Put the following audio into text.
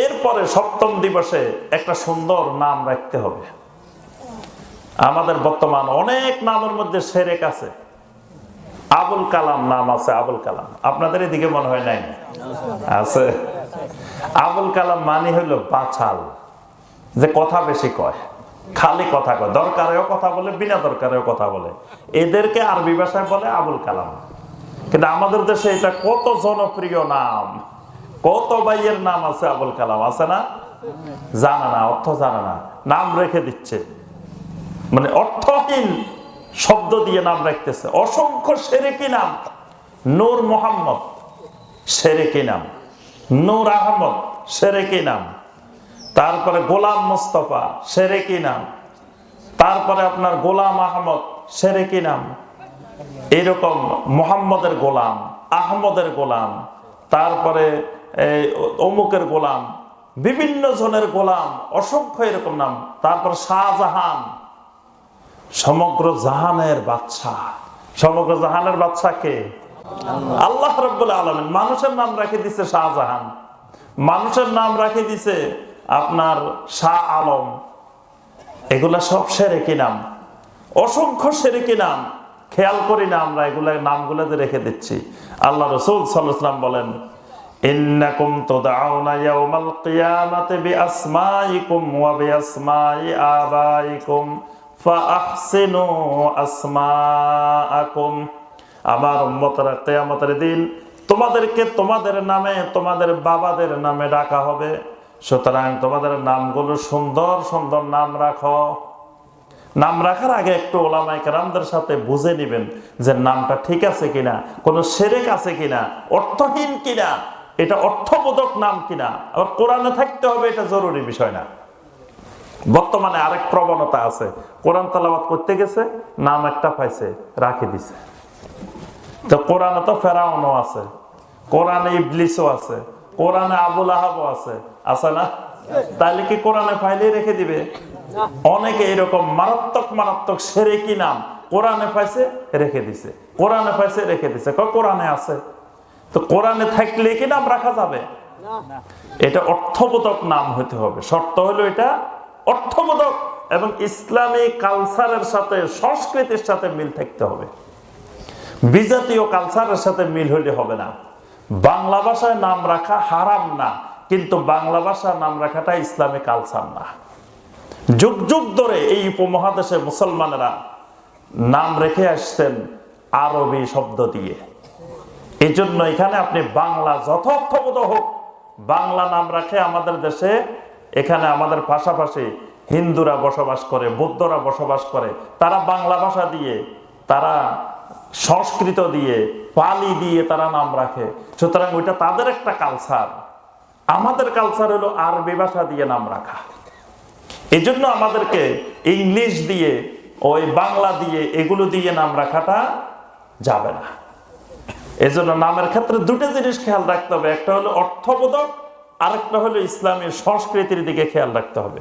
এরপরে সপ্তম দিবসে একটা সুন্দর নাম রাখতে হবে। আমাদের বর্তমান অনেক নামের মধ্যে সেরেক আছে। আবুল কালাম নাম আছে, আবুল কালাম। আপনাদের এদিকে মনে হয় নাই? আছে। আবুল কালাম মানে হলো বাছাল, যে কথা বেশি কয়, খালি কথা কয়, দরকারেও কথা বলে, বিনা দরকারেও কথা বলে। এদেরকে আরবি ভাষায় বলে আবুল কালাম। কিন্তু আমাদের দেশে এটা কত জনপ্রিয় নাম, কত ভাইয়ের নাম আছে আবুল কালাম, আছে না? জানা না, অর্থ জানা না, নাম রেখে দিচ্ছে, মানে অর্থহীন শব্দ দিয়ে নাম রাখতেছে। অসংখ্য সেরেকি নাম। নূর মোহাম্মদ সেরেকি নাম, নূর আহমদ সেরেকি নাম, তারপরে গোলাম মুস্তফা সেরেকি নাম, তারপরে আপনার গোলাম আহমদ সেরেকি নাম, এরকম মোহাম্মদের গোলাম, আহমদের গোলাম, তারপরে অমুকের গোলাম, বিভিন্ন জনের গোলাম, অসংখ্য এরকম নাম। তারপর শাহজাহান, সমগ্র জাহানের বাদশা। সমগ্র জাহানের বাদশা কে? আল্লাহ রাব্বুল আলামিন। মানুষের নাম রাখে দিছে শাহজাহান, মানুষের নাম রাখে দিছে আপনার শাহ আলম। এগুলা সব সেরেকি নাম, অসংখ্য সেরেকি নাম। খেয়াল করি না আমরা এগুলা নামগুলো যে রেখে দিচ্ছি। আল্লাহ রাসূল সাল্লাল্লাহু আলাইহি ওয়াসাল্লাম বলেন, ইন্নাকুম তুদআউনা ইয়াওমাল কিয়ামাতি বিআসমাইকুম ওয়া বিআসমাই আবাইকুম ফাআহসিনু আসমাআকুম। আমার উম্মতরা কিয়ামতের দিন তোমাদেরকে তোমাদের নামে, তোমাদের বাবাদের নামে ডাকা হবে। সুতরাং তোমাদের নামগুলো সুন্দর সুন্দর নাম রাখো। নাম রাখার আগে একটু ওলামায়ে কেরামদের সাথে বুঝে নেবেন যে নামটা ঠিক আছে কিনা, কোনো শিরক আছে কিনা, অর্থহীন কিনা, এটা অর্থবোধক নাম কিনা। আবার কোরআনে থাকতে হবে, এটা জরুরি বিষয় না। বর্তমানে আরেক প্রবণতা আছে, কোরআন তেলাওয়াত করতে গেছে, নাম একটা পাইছে, রাখে দিছে। তো কোরআনে তো ফেরাউনও আছে, কোরআনে ইবলিসও আছে, কোরআনে আবুল আহাবও আছে, আছে না? তাইলে কি কোরআনে পাইলেই রেখে দিবে? অনেকে এরকম মারাত্মক মারাত্মক শিরকি নাম কোরআনে পাইছে রেখে দিছে, কোরআনে পাইছে রেখে দিছে, কোরআনে আছে। তো কোরআনে থাকলে কি নাম রাখা যাবে? এটা অর্থবোধক নাম হতে হবে। শর্ত হলো এটা অর্থবোধক এবং ইসলামী কালচারের সাথে, সংস্কৃতির সাথে মিল থাকতে হবে। বিজাতীয় কালচারের সাথে মিল হইলে হবে না। বাংলা ভাষায় নাম রাখা হারাম না, কিন্তু বাংলা ভাষায় নাম রাখাটা ইসলামী কালচার না। যুগ যুগ ধরে এই উপমহাদেশে মুসলমানেরা নাম রেখে আসছেন আরবি শব্দ দিয়ে। এই জন্য এখানে আপনি বাংলা যত অর্থবোধ হোক, বাংলা নাম রাখে আমাদের দেশে। এখানে আমাদের পাশাপাশি হিন্দুরা বসবাস করে, বৌদ্ধরা বসবাস করে, তারা বাংলা ভাষা দিয়ে, তারা সংস্কৃত দিয়ে, পালি দিয়ে তারা নাম রাখে। সুতরাং ওইটা তাদের একটা কালচার। আমাদের কালচার হলো আরবি ভাষা দিয়ে নাম রাখা। এই জন্য আমাদেরকে ইংলিশ দিয়ে, ওই বাংলা দিয়ে, এগুলো দিয়ে নাম রাখাটা যাবে না। এই জন্য নামের ক্ষেত্রে দুটো জিনিস খেয়াল রাখতে হবে, একটা হলো অর্থবোধক, আরেকটা হলো ইসলামের সংস্কৃতির দিকে খেয়াল রাখতে হবে।